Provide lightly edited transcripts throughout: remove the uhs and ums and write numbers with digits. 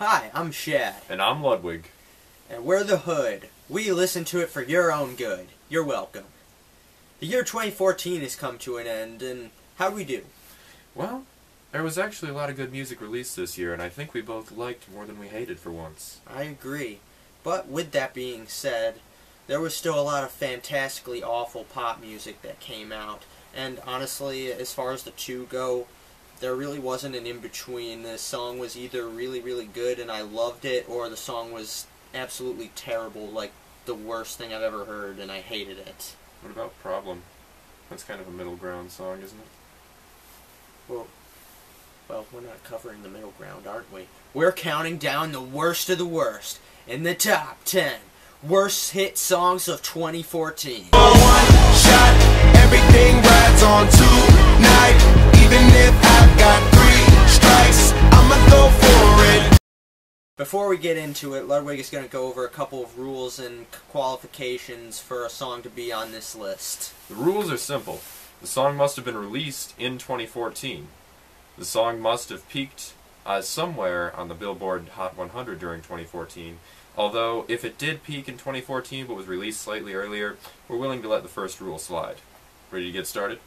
Hi, I'm Shad. And I'm Ludwig. And we're the Hood. We listen to it for your own good. You're welcome. The year 2014 has come to an end, and how'd we do? Well, there was actually a lot of good music released this year, and I think we both liked more than we hated for once. I agree. But with that being said, there was still a lot of fantastically awful pop music that came out. And honestly, as far as the two go, there really wasn't an in-between. The song was either really, really good and I loved it, or the song was absolutely terrible, like the worst thing I've ever heard, and I hated it. What about Problem? That's kind of a middle ground song, isn't it? Well, we're not covering the middle ground, aren't we? We're counting down the worst of the worst in the top 10 worst hit songs of 2014. One shot, everything rides on tonight. Even if I've got 3 strikes, I'ma go for it. Before we get into it, Ludwig is going to go over a couple of rules and qualifications for a song to be on this list. The rules are simple. The song must have been released in 2014. The song must have peaked somewhere on the Billboard Hot 100 during 2014. Although, if it did peak in 2014 but was released slightly earlier, we're willing to let the first rule slide. Ready to get started?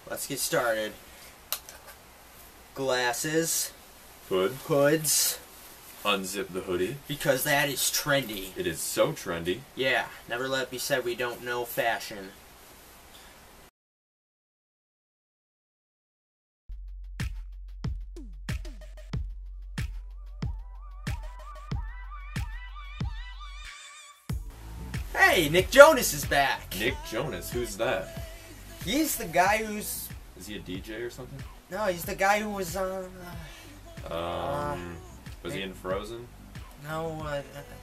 Let's get started. Glasses. Hoods. Unzip the hoodie. Because that is trendy. It is so trendy. Yeah, never let it be said we don't know fashion. Hey, Nick Jonas is back! Nick Jonas? Who's that? He's the guy who's... Is he a DJ or something? No, he's the guy who was on... was he in Frozen? No,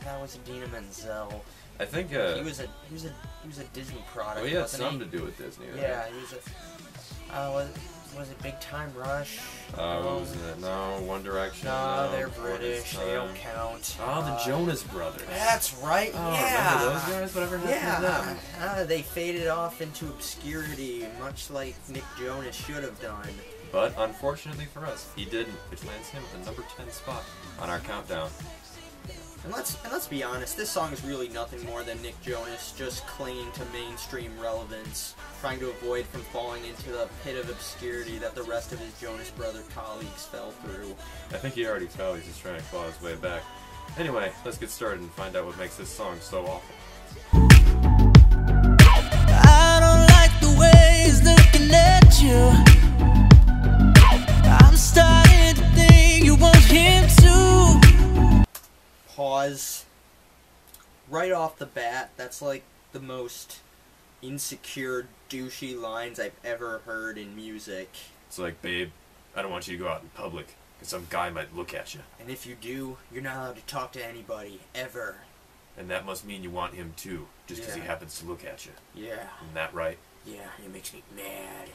that was Idina Menzel. I think, he was a Disney product. Well, he had something to do with Disney, right? Yeah, he was a... was it Big Time Rush? No, One Direction. No, they're British. They don't count. Oh, the Jonas Brothers. That's right. Oh, yeah. remember those guys? Whatever happened to them? They faded off into obscurity, much like Nick Jonas should have done. But unfortunately for us, he didn't, which lands him at the number 10 spot on our countdown. And let's be honest, this song is really nothing more than Nick Jonas just clinging to mainstream relevance, trying to avoid from falling into the pit of obscurity that the rest of his Jonas Brother colleagues fell through. I think he already fell, he's just trying to claw his way back. Anyway, let's get started and find out what makes this song so awful. I don't like the way he's looking at you. I'm starting to think you want him too. Pause. Right off the bat, that's like the most insecure, douchey lines I've ever heard in music. It's like, babe, I don't want you to go out in public, because some guy might look at you. And if you do, you're not allowed to talk to anybody, ever. And that must mean you want him too, just because he happens to look at you. Yeah. Isn't that right? Yeah, it makes me mad.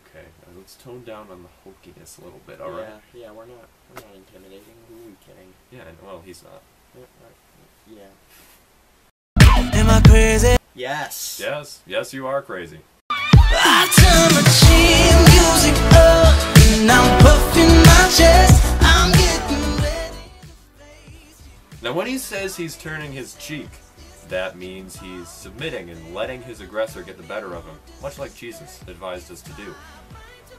Okay, now let's tone down on the hokiness a little bit, alright? Yeah, we're not intimidating. Who are we kidding? Yeah, well, he's not. Yeah. Am I crazy? Yes. Yes, you are crazy. I turn my chin music up and I'm puffing my chest. I'm getting ready. Now when he says he's turning his cheek, that means he's submitting and letting his aggressor get the better of him, much like Jesus advised us to do.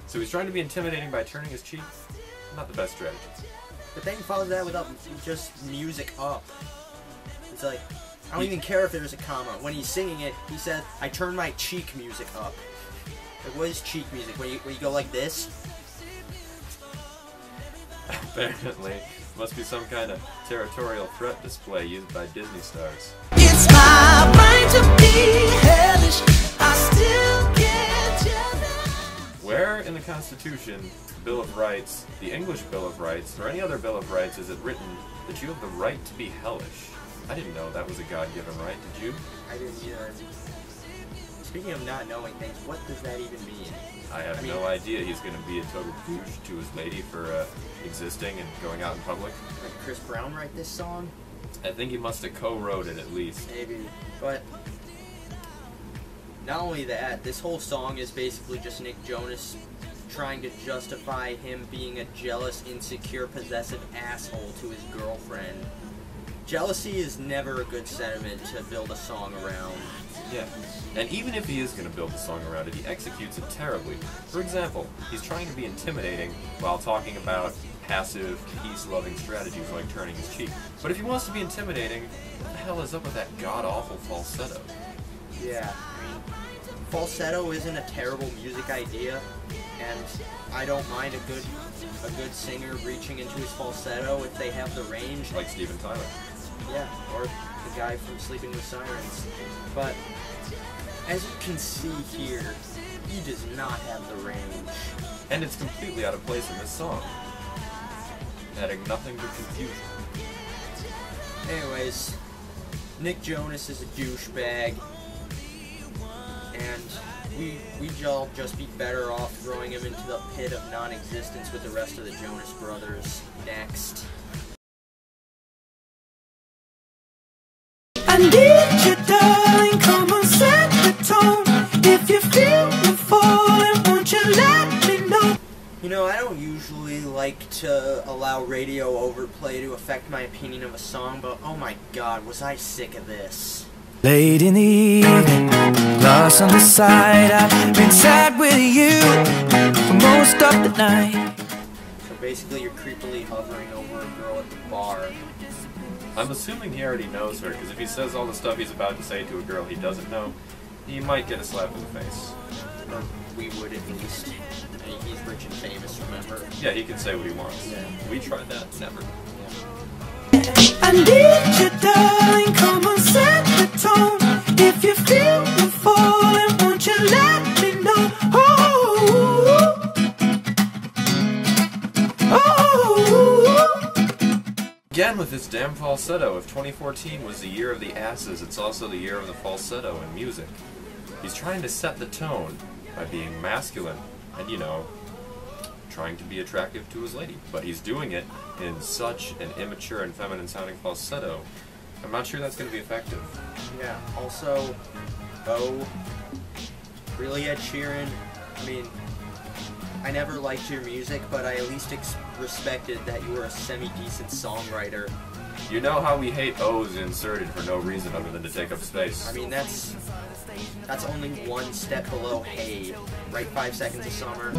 So he's trying to be intimidating by turning his cheek? Not the best strategy. But then he follows that with just music up. It's like, I don't even care if there's a comma. When he's singing it, he said, I turn my cheek music up. Like, what is cheek music? When you go like this? Apparently, must be some kind of territorial threat display used by Disney stars. It's my right to be hellish. I still get jealous. Where in the Constitution, Bill of Rights, the English Bill of Rights, or any other Bill of Rights is it written that you have the right to be hellish? I didn't know that was a God-given right, did you? I didn't either. Speaking of not knowing things, what does that even mean? I have no idea he's going to be a total douche to his lady for existing and going out in public. Did Chris Brown write this song? I think he must have co-wrote it at least. Maybe. But not only that, this whole song is basically just Nick Jonas trying to justify him being a jealous, insecure, possessive asshole to his girlfriend. Jealousy is never a good sentiment to build a song around. Yeah, and even if he is going to build a song around it, he executes it terribly. For example, he's trying to be intimidating while talking about passive, peace-loving strategies like turning his cheek. But if he wants to be intimidating, what the hell is up with that god-awful falsetto? Yeah, I mean, falsetto isn't a terrible music idea, and I don't mind a good singer reaching into his falsetto if they have the range. Like Steven Tyler. Yeah, or the guy from Sleeping with Sirens. But as you can see here, he does not have the range. And it's completely out of place in this song, adding nothing to confusion. Anyways, Nick Jonas is a douchebag, and we'd all just be better off throwing him into the pit of non-existence with the rest of the Jonas Brothers. Next. I need you, darling, come on, set the tone. If you feel me falling, won't you let me know? You know, I don't usually like to allow radio overplay to affect my opinion of a song, but oh my god, was I sick of this. Late in the evening, lost on the side, I've been sad with you for most of the night. So basically you're creepily hovering over a girl at the bar. I'm assuming he already knows her, because if he says all the stuff he's about to say to a girl he doesn't know, he might get a slap in the face. Or we would at least. I mean, he's rich and famous, remember? Yeah, he can say what he wants. Yeah. We tried that. Never. I need you, darling, come on, set the tone. If you feel me falling, won't you let me know? Again with this damn falsetto. If 2014 was the year of the asses, it's also the year of the falsetto in music. He's trying to set the tone by being masculine and, you know, trying to be attractive to his lady. But he's doing it in such an immature and feminine sounding falsetto. I'm not sure that's going to be effective. Yeah, also, oh, really, Ed Sheeran? I mean, I never liked your music, but I at least respected that you were a semi-decent songwriter. You know how we hate O's inserted for no reason other than to take up space. I mean, that's only one step below Hey. Right, 5 Seconds of Summer.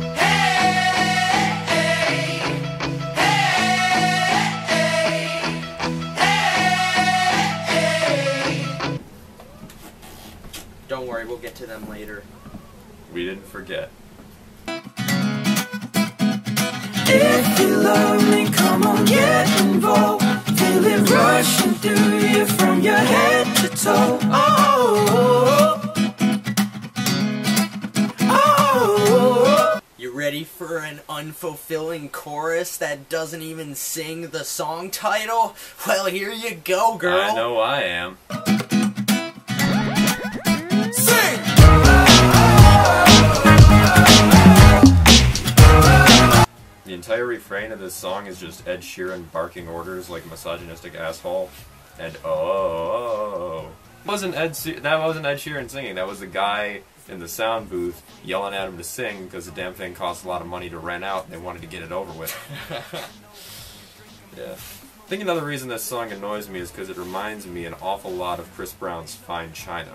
Don't worry, we'll get to them later. We didn't forget. If you love me, come on, get involved. Feel it rushing through you from your head to toe. You ready for an unfulfilling chorus that doesn't even sing the song title? Well, here you go, girl. I know I am. The entire refrain of this song is just Ed Sheeran barking orders like a misogynistic asshole, and that wasn't Ed Sheeran singing. That was the guy in the sound booth yelling at him to sing because the damn thing cost a lot of money to rent out, and they wanted to get it over with. Yeah. I think another reason this song annoys me is because it reminds me an awful lot of Chris Brown's Fine China.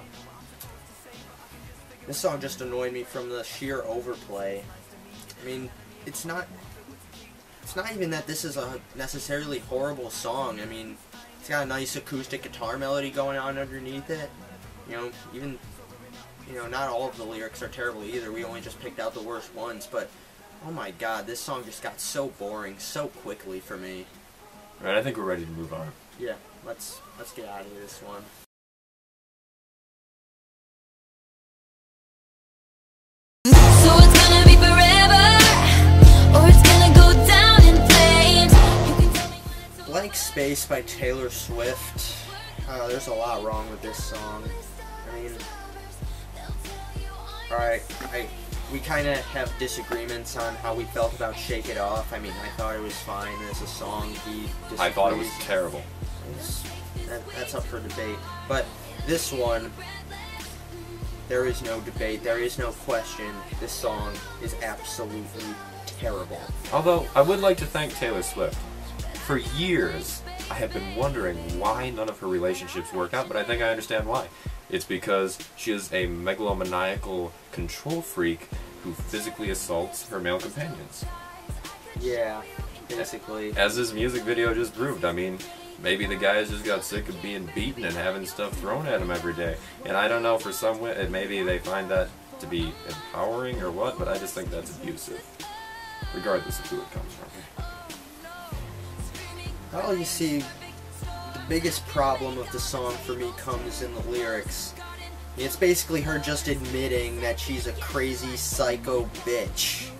This song just annoyed me from the sheer overplay. I mean, it's not even that this is a necessarily horrible song. I mean, it's got a nice acoustic guitar melody going on underneath it. You know, even, you know, not all of the lyrics are terrible either. We only just picked out the worst ones, but oh my god, this song just got so boring so quickly for me. Alright, I think we're ready to move on. Yeah, let's get out of this one. So it's gonna be forever, or it's gonna go down in flames. You can tell me when it's over. Blank Space by Taylor Swift. There's a lot wrong with this song. I mean, alright, we kind of have disagreements on how we felt about Shake It Off. I mean, I thought it was fine as a song. He disagrees. I thought it was terrible. That's up for debate. But this one, there is no debate, there is no question. This song is absolutely terrible. Although, I would like to thank Taylor Swift. For years, I have been wondering why none of her relationships work out, but I think I understand why. It's because she is a megalomaniacal control freak who physically assaults her male companions. Yeah, basically. As this music video just proved, I mean, maybe the guys just got sick of being beaten and having stuff thrown at them every day. And I don't know, for some way, maybe they find that to be empowering or what, but I just think that's abusive, regardless of who it comes from. Well, you see, the biggest problem of the song for me comes in the lyrics. It's basically her just admitting that she's a crazy psycho bitch.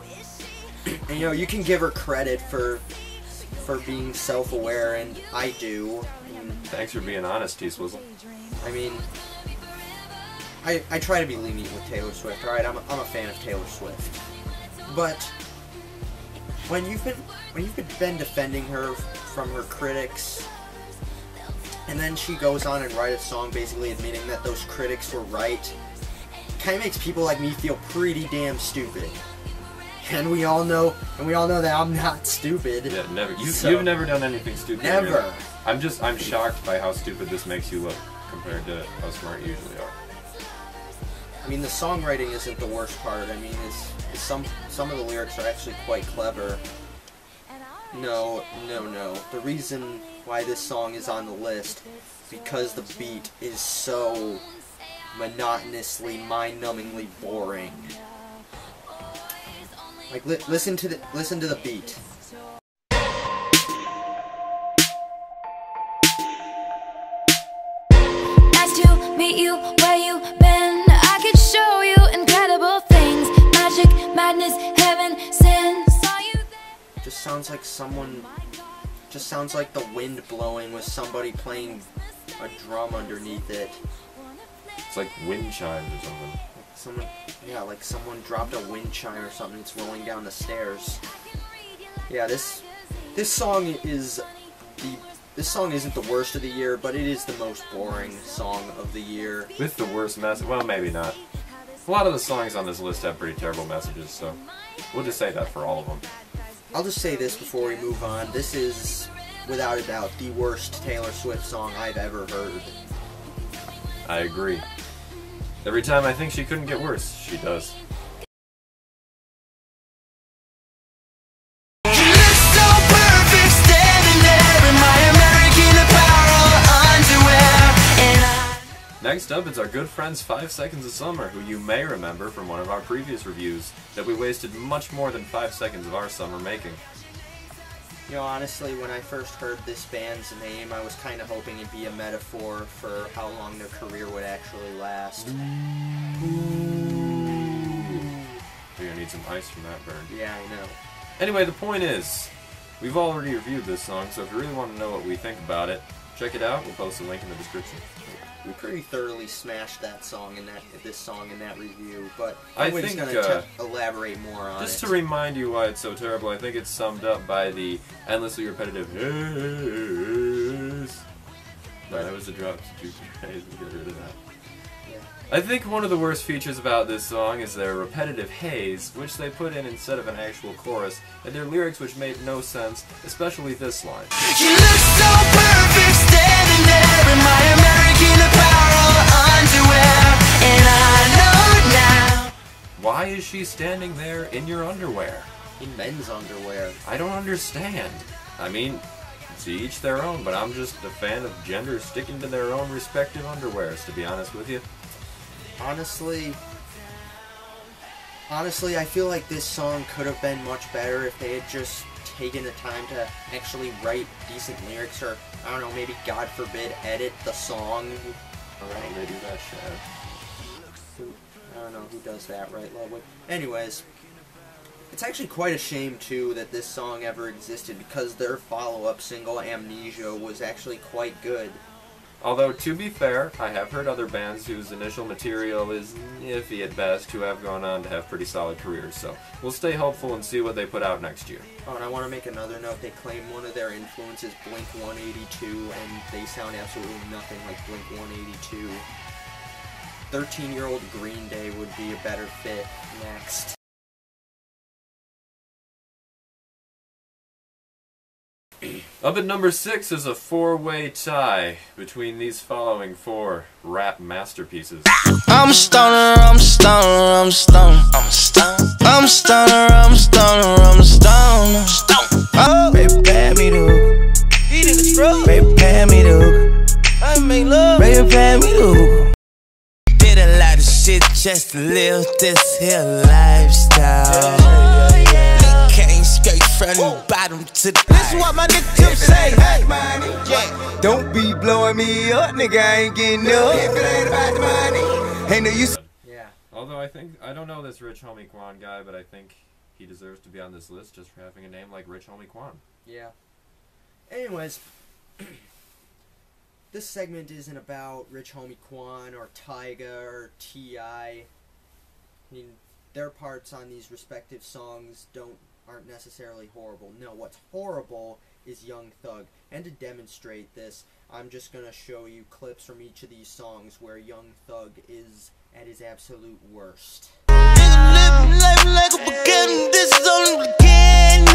And you know, you can give her credit for being self-aware, and I do. Thanks for being honest, T-Swizzle. I mean, I try to be lenient with Taylor Swift, alright? I'm a fan of Taylor Swift. But when you've been defending her from her critics, and then she goes on and writes a song basically admitting that those critics were right, it kind of makes people like me feel pretty damn stupid. And we all know that I'm not stupid. Yeah, never. You've never done anything stupid. Never. Really. I'm shocked by how stupid this makes you look compared to how smart you usually are. I mean, the songwriting isn't the worst part. I mean, some of the lyrics are actually quite clever. No. The reason why this song is on the list is because the beat is so monotonously, mind-numbingly boring. Like, listen to the beat. Nice to meet you, where you been? I could show you incredible things. Magic, madness, heaven, sin. Saw you there. Just sounds like the wind blowing with somebody playing a drum underneath it. It's like wind chimes or something. Like someone dropped a wind chime or something. It's rolling down the stairs. Yeah, this song isn't the worst of the year, but it is the most boring song of the year. With the worst message, well, maybe not. A lot of the songs on this list have pretty terrible messages, so we'll just say that for all of them. I'll just say this before we move on. This is, without a doubt, the worst Taylor Swift song I've ever heard. I agree. Every time I think she couldn't get worse, she does. Next up is our good friends 5 Seconds of Summer, who you may remember from one of our previous reviews, that we wasted much more than 5 seconds of our summer making. You know, honestly, when I first heard this band's name, I was kind of hoping it'd be a metaphor for how long their career would actually last. You're gonna need some ice from that burn. Yeah, I know. Anyway, the point is, we've already reviewed this song, so if you really want to know what we think about it, check it out. We'll post a link in the description. We pretty thoroughly smashed this song in that review, but I we're think, just gonna elaborate more on just it. to remind you why it's so terrible, I think it's summed up by the endlessly repetitive haze. No, that was a drop. Get rid of that. Yeah. I think one of the worst features about this song is their repetitive haze, which they put in instead of an actual chorus, and their lyrics which made no sense, especially this line. You look so perfect standing there in my American apparel underwear, and I know now. Why is she standing there in your underwear? In men's underwear. I don't understand. I mean, to each their own, but I'm just a fan of genders sticking to their own respective underwears, to be honest with you. Honestly, I feel like this song could have been much better if they had just taken the time to actually write decent lyrics, or, I don't know, maybe, God forbid, edit the song. Alright, they do that, Shad. I don't know who does that, right, Ludwig? Anyways, it's actually quite a shame, too, that this song ever existed, because their follow-up single, Amnesia, was actually quite good. Although, to be fair, I have heard other bands whose initial material is iffy at best who have gone on to have pretty solid careers, so we'll stay hopeful and see what they put out next year. Oh, and I want to make another note. They claim one of their influences Blink-182, and they sound absolutely nothing like Blink-182. 13-year-old Green Day would be a better fit next. Up at number 6 is a 4-way tie between these following 4 rap masterpieces. I'm a stoner, I'm a stoner, I'm a stoner, I'm a stoner, I'm a stoner, I'm a stoner, I'm a stoner. Oh, baby, pay me the hook. Baby, pay me the hook. I make love. Baby, pay me the hook. Did a lot of shit just to live this here lifestyle. Came straight from the bottom to the. This is what my nigga Tim say. Hey, money, yeah. Don't be blowing me up, nigga. I ain't getting up. If it ain't about the money, ain't no use. Yeah. Although I don't know this Rich Homie Quan guy, but I think he deserves to be on this list just for having a name like Rich Homie Quan. Yeah. Anyways, this segment isn't about Rich Homie Quan or Tyga or T.I. I mean, their parts on these respective songs aren't necessarily horrible. No, what's horrible is Young Thug. And to demonstrate this, I'm just gonna show you clips from each of these songs where Young Thug is at his absolute worst. Like a beginning, this is only the beginning.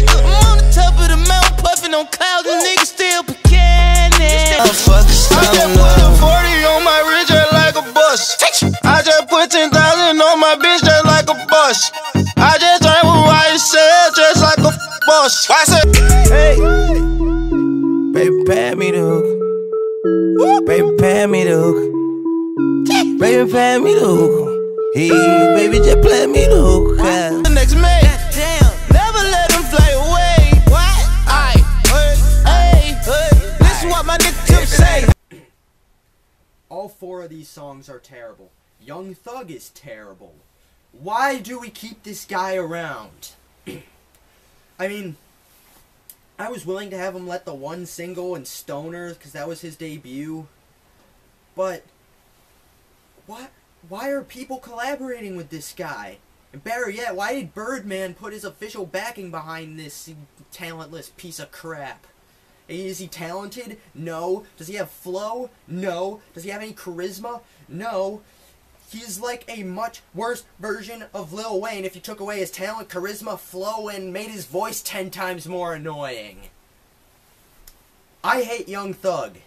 I'm on the top of the mountain, puffing on clouds, and niggas still beginning. I just put a 40 on my wrist just like a bus. I just put 10,000 on my bitch just like a bus. I just drank with white said just like a boss. I said, hey, baby, pay me the hook. Baby, pay me the hook. Baby, pay me the hook. Hey, baby, just play me the hook. The next May, never let them fly away. What? Hey, this is what my nigga Tim say. All 4 of these songs are terrible. Young Thug is terrible. Why do we keep this guy around? I mean, I was willing to have him let the one single in Stoner, because that was his debut. But, why are people collaborating with this guy? And better yet, why did Birdman put his official backing behind this talentless piece of crap? Is he talented? No. Does he have flow? No. Does he have any charisma? No. He's like a much worse version of Lil Wayne if you took away his talent, charisma, flow, and made his voice 10 times more annoying. I hate Young Thug.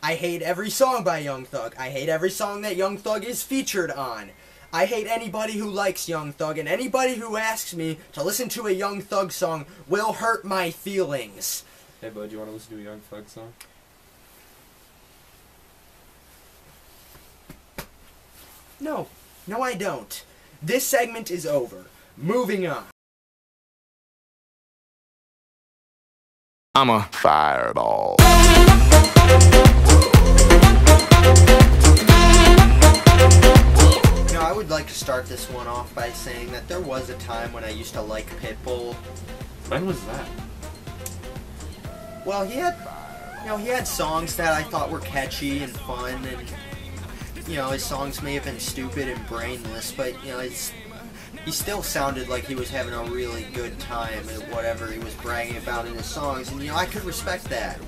I hate every song by Young Thug. I hate every song that Young Thug is featured on. I hate anybody who likes Young Thug, and anybody who asks me to listen to a Young Thug song will hurt my feelings. Hey bud, you want to listen to a Young Thug song? No. No, I don't. This segment is over. Moving on. I'm a fireball. Now, I would like to start this one off by saying that there was a time when I used to like Pitbull. When was that? Well, he had songs that I thought were catchy and fun, and his songs may have been stupid and brainless, but he still sounded like he was having a really good time at whatever he was bragging about in his songs, and I could respect that.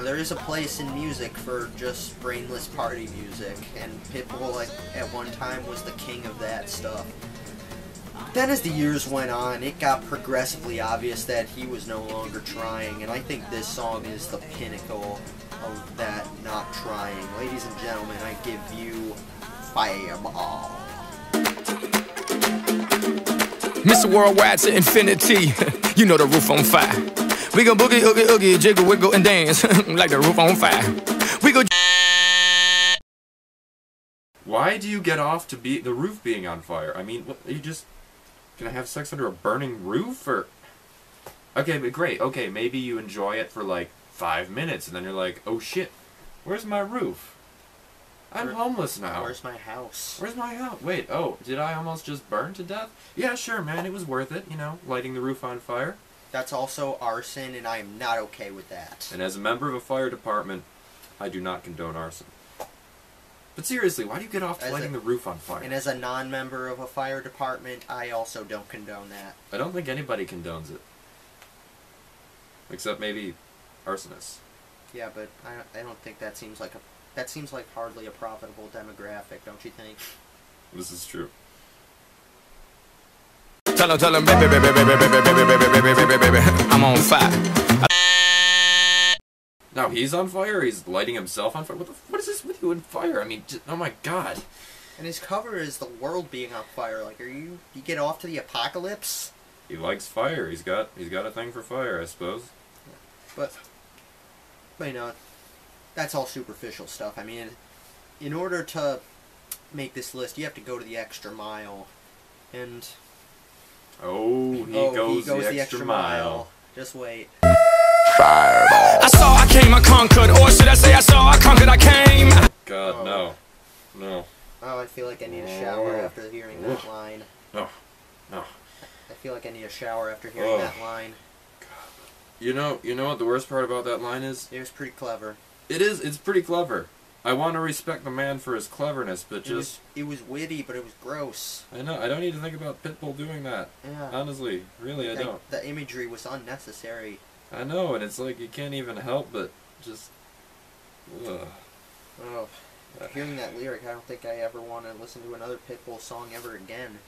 There is a place in music for just brainless party music, and Pitbull at one time was the king of that stuff. Then as the years went on, it got progressively obvious that he was no longer trying, and I think this song is the pinnacle of that not trying. Ladies and gentlemen, I give you Fireball. Mr. Worldwide to infinity, you know the roof on fire. We go boogie, oogie, oogie, jiggle, wiggle, and dance like the roof on fire. We go. Why do you get off to be the roof being on fire? I mean, what, are you just gonna have sex under a burning roof, or? Okay, but great. Okay, maybe you enjoy it for like 5 minutes, and then you're like, oh shit, where's my roof? I'm homeless now. Where's my house? Where's my house? Wait, oh, did I almost just burn to death? Yeah, sure, man, it was worth it, lighting the roof on fire. That's also arson, and I am not okay with that. And as a member of a fire department, I do not condone arson. But seriously, why do you get off lighting the roof on fire? And as a non-member of a fire department, I also don't condone that. I don't think anybody condones it. Except maybe arsonists. Yeah, but I don't think that seems like a that seems like hardly a profitable demographic, don't you think? This is true. Tell him, baby, I'm on fire. Now he's on fire? He's lighting himself on fire? What is this with you and fire? I mean, oh my god. And his cover is the world being on fire. Like, you get off to the apocalypse? He likes fire. He's got a thing for fire, I suppose. But you know, that's all superficial stuff. I mean, in order to make this list, you have to go to the extra mile. And he goes the extra mile. Just wait. I saw, I came, I conquered, or should I say I saw, I conquered, I came. God, no. No. Oh, I feel like I need a shower after hearing that line. No. No. I feel like I need a shower after hearing that line. You know what the worst part about that line is? It was pretty clever. It is, it's pretty clever. I want to respect the man for his cleverness, but It was witty, but it was gross. I know, I don't need to think about Pitbull doing that. Yeah. Honestly, really, I don't. The imagery was unnecessary. I know, and it's like you can't even help but just... Ugh. Oh, hearing that lyric, I don't think I ever want to listen to another Pitbull song ever again.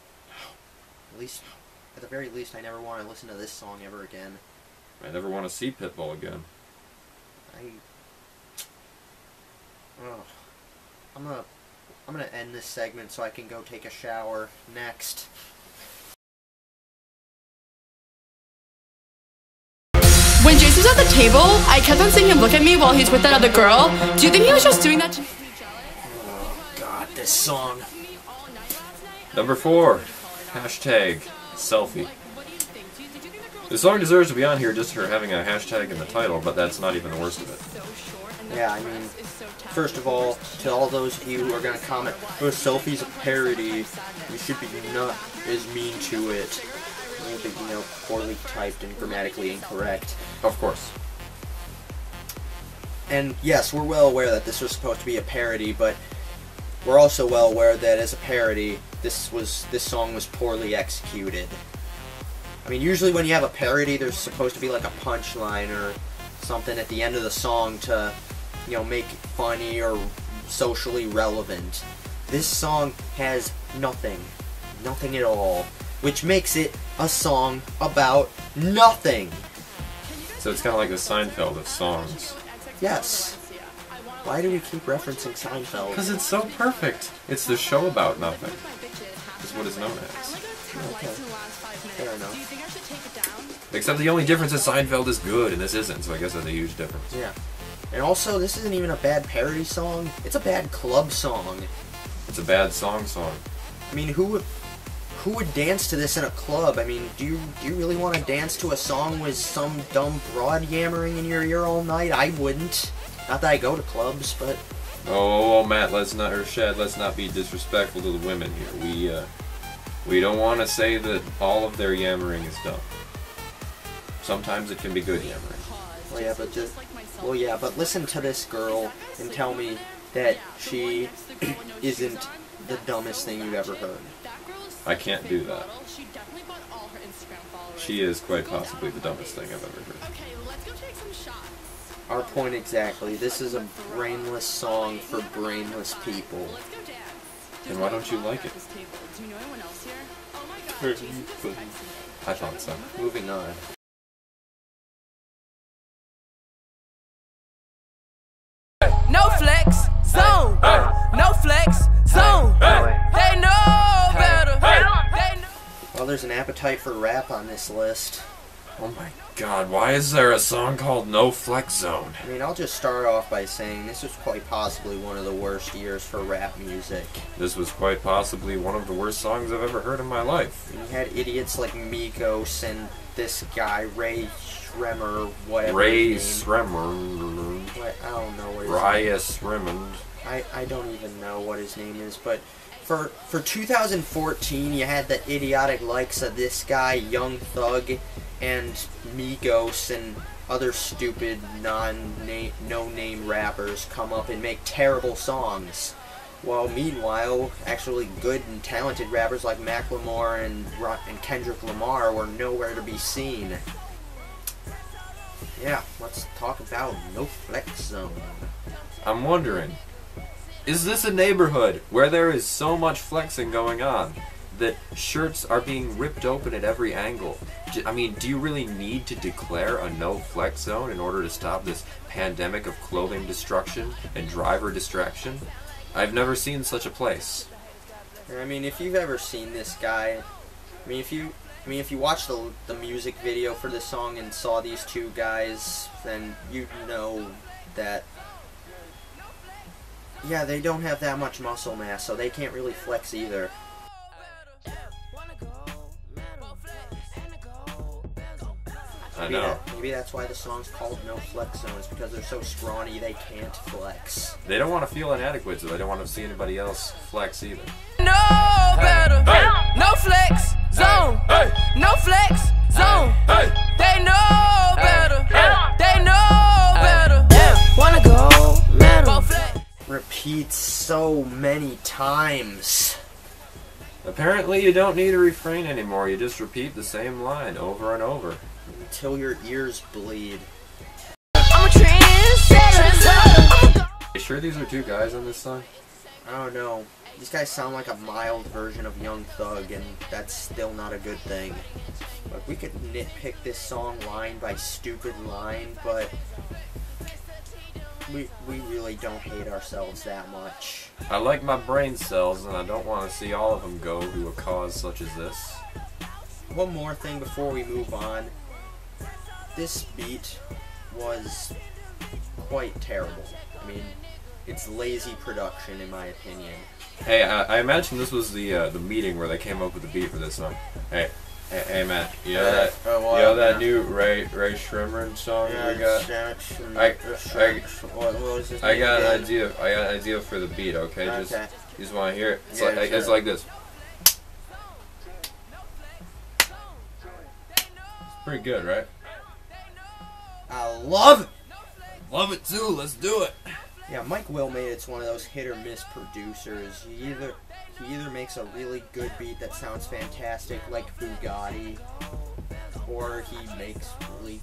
At the very least, I never want to listen to this song ever again. I never want to see Pitbull again. I'm gonna end this segment so I can go take a shower. Next. When Jason was at the table, I kept on seeing him look at me while he's with that other girl. Do you think he was just doing that to make me jealous? Oh God, this song. Number 4. Hashtag selfie. The song deserves to be on here just for having a hashtag in the title, but that's not even the worst of it. Yeah, I mean, first of all, to all those of you who are going to comment, oh, Selfie's a parody, you should be not as mean to it. You know, poorly typed and grammatically incorrect. Of course. And yes, we're well aware that this was supposed to be a parody, but we're also well aware that as a parody, this song was poorly executed. I mean, usually when you have a parody, there's supposed to be like a punchline or something at the end of the song to, you know, make it funny or socially relevant. This song has nothing. Nothing at all. Which makes it a song about nothing. So it's kind of like the Seinfeld of songs. Yes. Why do we keep referencing Seinfeld? Because it's so perfect. It's the show about nothing. Is what it's known as. Okay. Fair enough. Except the only difference is Seinfeld is good and this isn't, so I guess that's a huge difference. Yeah. And also, this isn't even a bad parody song. It's a bad club song. It's a bad song. I mean, who would dance to this in a club? I mean, do you really want to dance to a song with some dumb broad yammering in your ear all night? I wouldn't. Not that I go to clubs, but... Oh, Matt, Shad, let's not be disrespectful to the women here. We don't want to say that all of their yammering is dumb. Sometimes it can be good yammering. Well, yeah, but listen to this girl and tell me that she isn't the dumbest thing you've ever heard. I can't do that. She is quite possibly the dumbest thing I've ever heard. Our point exactly. This is a brainless song for brainless people. Then why don't you like it? I thought so. Moving on. No flex zone. No flex zone. They know better. They know. Well, there's an appetite for rap on this list. Oh my god, why is there a song called No Flex Zone? I mean, I'll just start off by saying this was quite possibly one of the worst years for rap music. This was quite possibly one of the worst songs I've ever heard in my life. You had idiots like Migos and this guy, Ray Shremmer, whatever Ray his name. Shremmer. I don't know what his Rias Rimmond. I don't even know what his name is, but for 2014, you had the idiotic likes of this guy, Young Thug, and Migos, and other stupid, no-name rappers come up and make terrible songs. While meanwhile, actually good and talented rappers like Macklemore and Kendrick Lamar were nowhere to be seen. Yeah, let's talk about No Flex Zone. I'm wondering, Is this a neighborhood where there is so much flexing going on that shirts are being ripped open at every angle? I mean, do you really need to declare a no-flex zone in order to stop this pandemic of clothing destruction and driver distraction? I've never seen such a place. I mean, if you've ever seen this guy, if you watched the music video for this song and saw these two guys, then you know that, yeah, they don't have that much muscle mass, so they can't really flex either. I know. Maybe that's why the song's called No Flex Zone, is because they're so scrawny they can't flex. They don't want to feel inadequate, so they don't want to see anybody else flex either. No better. Hey. No flex zone. Hey. No flex zone. Hey. They know better. Hey. They know better. Wanna go metal. Repeats so many times. Apparently you don't need a refrain anymore, you just repeat the same line over and over. Until your ears bleed. I'm a trendsetter. You sure these are two guys on this song? I don't know. These guys sound like a mild version of Young Thug, and that's still not a good thing. Like, we could nitpick this song line by stupid line, but we really don't hate ourselves that much. I like my brain cells, and I don't want to see all of them go to a cause such as this. One more thing before we move on. This beat was quite terrible. I mean, it's lazy production in my opinion. Hey, I imagine this was the meeting where they came up with the beat for this song. Hey, man, you know that new Ray Shrimmer song we got? I got an idea for the beat. Okay, you just want to hear it. It's like this. It's pretty good, right? I love it. Love it too. Let's do it. Yeah, Mike Wilmate's one of those hit or miss producers. He either makes a really good beat that sounds fantastic, like Bugatti, or he makes really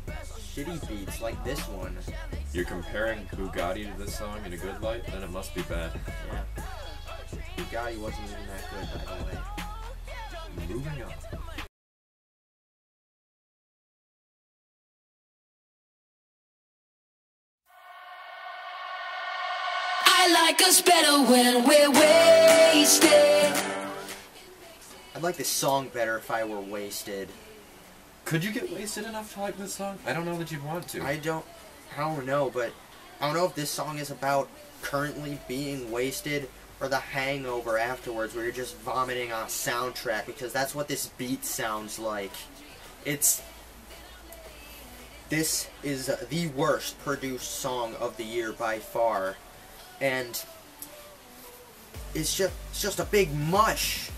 shitty beats like this one. You're comparing Bugatti to this song in a good light? Then it must be bad. Yeah. Bugatti wasn't even that good, by the way. Moving on. I like us better when we're wasted. I'd like this song better if I were wasted. Could you get wasted enough to like this song? I don't know that you'd want to. I don't know, but I don't know if this song is about currently being wasted or the hangover afterwards where you're just vomiting on a soundtrack, because that's what this beat sounds like. This is the worst produced song of the year by far, and it's just a big mush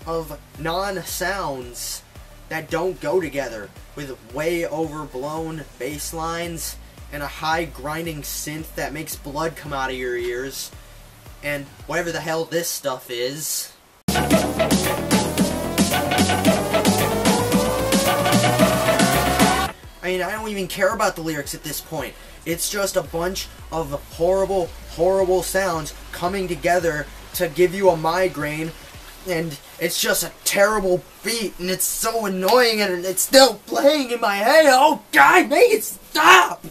of non-sounds that don't go together, with way overblown bass lines and a high grinding synth that makes blood come out of your ears, and whatever the hell this stuff is. I mean, I don't even care about the lyrics at this point. It's just a bunch of horrible, horrible sounds coming together to give you a migraine, and it's just a terrible beat, and it's so annoying, and it's still playing in my head. Oh God, make it stop!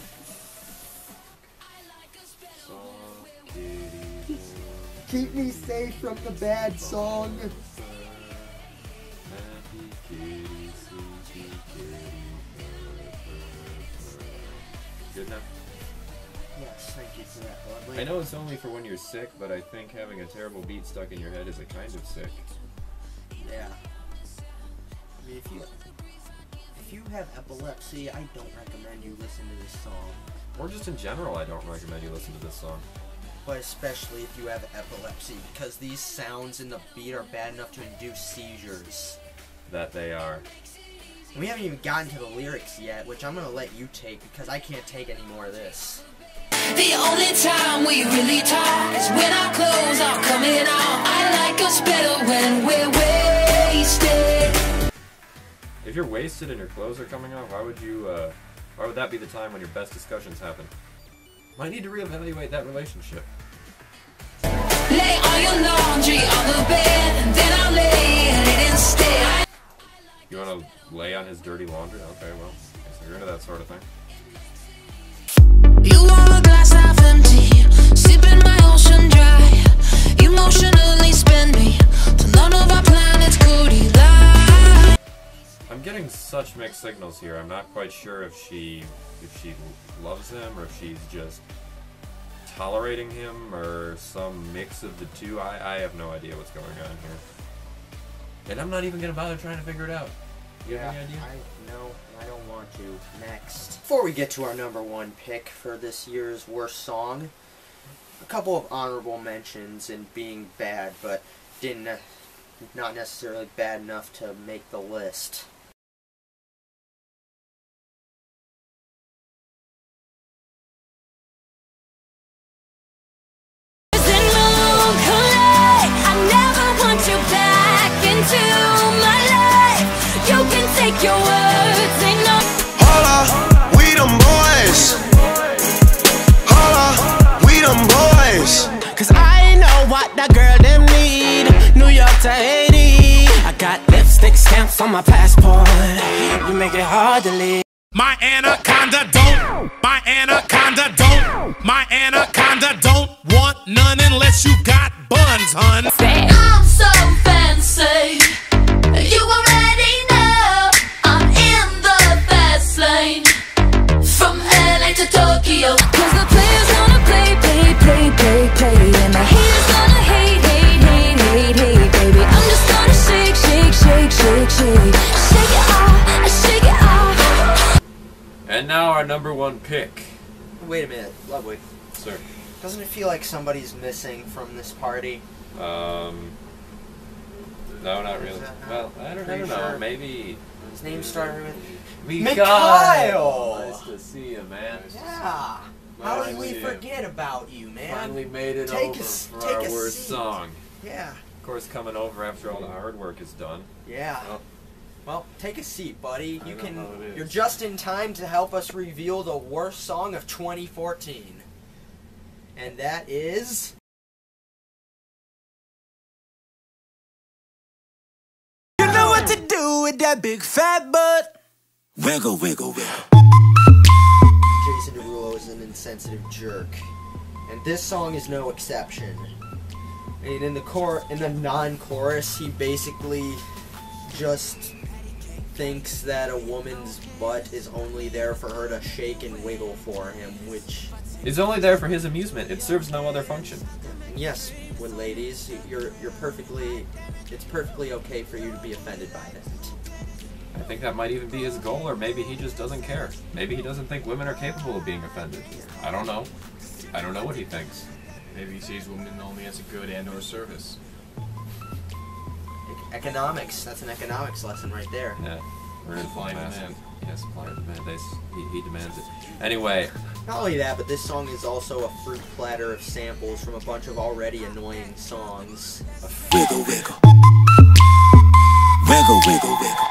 Keep me safe from the bad song. Good enough? Yes, thank you for that, Ludwig. I know it's only for when you're sick, but I think having a terrible beat stuck in your head is a kind of sick. Yeah. I mean, if you have epilepsy, I don't recommend you listen to this song. Or just in general, I don't recommend you listen to this song. But especially if you have epilepsy, because these sounds in the beat are bad enough to induce seizures. That they are. And we haven't even gotten to the lyrics yet, which I'm gonna let you take, because I can't take any more of this. The only time we really talk is when our clothes are coming off. I like us better when we're wasted. If you're wasted and your clothes are coming off, why would that be the time when your best discussions happen? Might need to reevaluate that relationship. Lay all your laundry on the bed, and then I'll lay in it instead. You want to lay on his dirty laundry? Okay, well, I guess you're into that sort of thing. You want a glass half empty, sipping my ocean dry. Emotionally spend me till none of our planets could lie. I'm getting such mixed signals here. I'm not quite sure if she loves him or if she's just tolerating him or some mix of the two. I have no idea what's going on here. And I'm not even going to bother trying to figure it out. You have any idea? No, I don't want to. Next. Before we get to our number one pick for this year's worst song, a couple of honorable mentions in being bad, but not necessarily bad enough to make the list. Your words ain't no. Holla, we them boys. Holla, we them boys. Cause I know what that girl them need. New York to Haiti. I got lipstick stamps on my passport. You make it hard to leave. My anaconda don't. My anaconda don't. My anaconda don't want none unless you got buns, hun. I'm so fancy. You already know I'm in the fast lane. From LA to Tokyo. Cause the players gonna play. And the haters gonna hate, baby. I'm just gonna shake. Shake it off. And now our number one pick. Wait a minute, Ludwig. Sir. Doesn't it feel like somebody's missing from this party? No, not really. Well, I don't know. Sure? Maybe. His name started with Mikhail! Nice to see you, man. Yeah. How did we forget about you, man? Finally made it Take over a for take our a worst seat. song. Yeah. Of course, coming over after all the hard work is done. Yeah. Oh. Well, take a seat, buddy. I know how it is. You're just in time to help us reveal the worst song of 2014. And that is... You know what to do with that big fat butt. Wiggle, wiggle, wiggle. Jason Derulo is an insensitive jerk. And this song is no exception. And in the non-chorus, he basically just thinks that a woman's butt is only there for her to shake and wiggle for him, which... It's only there for his amusement. It serves no other function. Yes, with ladies, you're perfectly... It's perfectly okay for you to be offended by it. I think that might even be his goal, or maybe he just doesn't care. Maybe he doesn't think women are capable of being offended. I don't know. I don't know what he thinks. Maybe he sees women only as a good and/or service. Economics. That's an economics lesson right there. Yeah. We're in Supply and demand. Yeah, supply and demand. He demands it. Anyway. Not only that, but this song is also a fruit platter of samples from a bunch of already annoying songs. Wiggle, wiggle. Wiggle, wiggle, wiggle.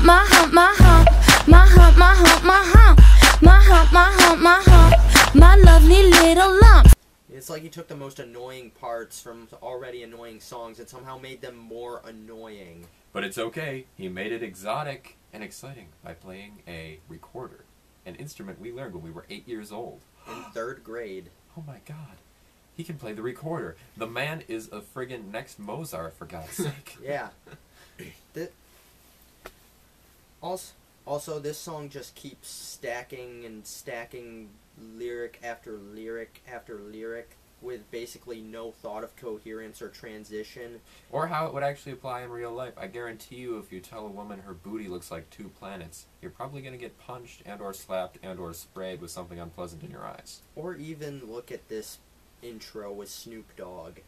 My hump, my hump, my hump, my hump, my hump, my hump, my hump, my hump, my lovely little lump. It's like he took the most annoying parts from already annoying songs and somehow made them more annoying. But it's okay. He made it exotic and exciting by playing a recorder, an instrument we learned when we were 8 years old. In 3rd grade. Oh my god. He can play the recorder. The man is a friggin' next Mozart, for God's sake. Yeah. Also, this song just keeps stacking and stacking lyric after lyric after lyric with basically no thought of coherence or transition. Or how it would actually apply in real life. I guarantee you if you tell a woman her booty looks like 2 planets, you're probably going to get punched and or slapped and or sprayed with something unpleasant in your eyes. Or even look at this intro with Snoop Dogg.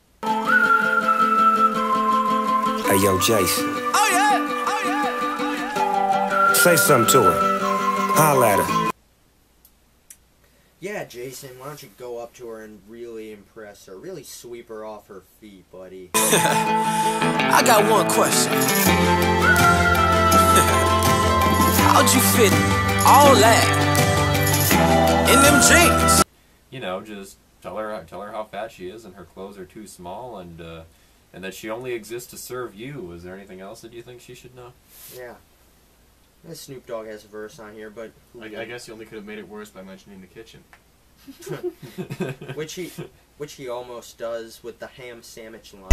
Hey, yo, Jason. Oh yeah! Oh yeah! Oh yeah! Say something to her. Holla at her. Yeah, Jason, why don't you go up to her and really impress her? Really sweep her off her feet, buddy. I got one question. How'd you fit all that in them jeans. You know, just tell her how fat she is and her clothes are too small, and that she only exists to serve you. Is there anything else that you think she should know? Yeah. Snoop Dogg has a verse on here, but I guess he only could have made it worse by mentioning the kitchen. which he almost does with the ham sandwich line.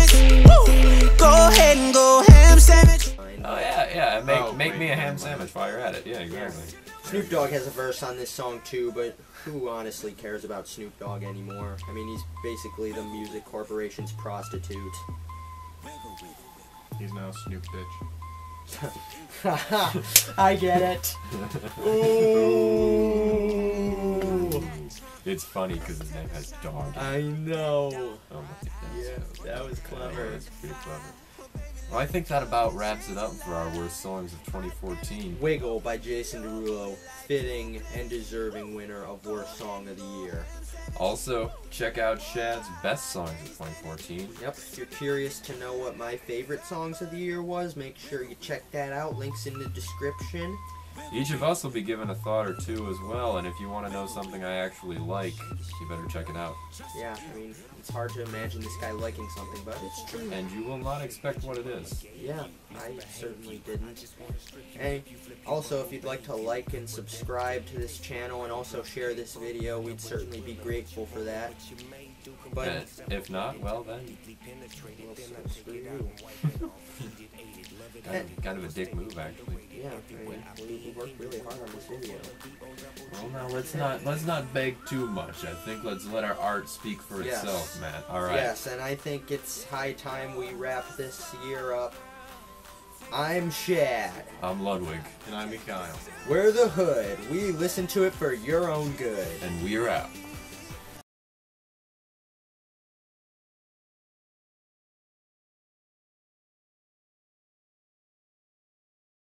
Go ahead and go ham sandwich. Oh yeah. Make me a ham sandwich while you're at it. Yeah, exactly. Snoop Dogg has a verse on this song too, but who honestly cares about Snoop Dogg anymore? I mean, he's basically the music corporation's prostitute. He's now Snoop Bitch. I get it. Ooh. It's funny because his name has dog. I know. Oh my goodness. Yeah, that was clever. That's pretty clever. Well, I think that about wraps it up for our worst songs of 2014. Wiggle by Jason Derulo, fitting and deserving winner of worst song of the year. Also, check out Shad's best songs of 2014. Yep, if you're curious to know what my favorite songs of the year was, make sure you check that out. Links in the description. Each of us will be given a thought or two as well, and if you want to know something I actually like, you better check it out. Yeah, I mean, it's hard to imagine this guy liking something, but it's true. And you will not expect what it is. Yeah, I certainly didn't. And also, if you'd like to like and subscribe to this channel and also share this video, we'd certainly be grateful for that. But And if not, well then, kind of a dick move actually. Yeah, I mean, we worked really hard on this video. Well, now let's not beg too much. I think let's let our art speak for itself, Matt. All right. Yes, and I think it's high time we wrap this year up. I'm Shad. I'm Ludwig. And I'm Mikhail. We're the Hood. We listen to it for your own good. And we're out.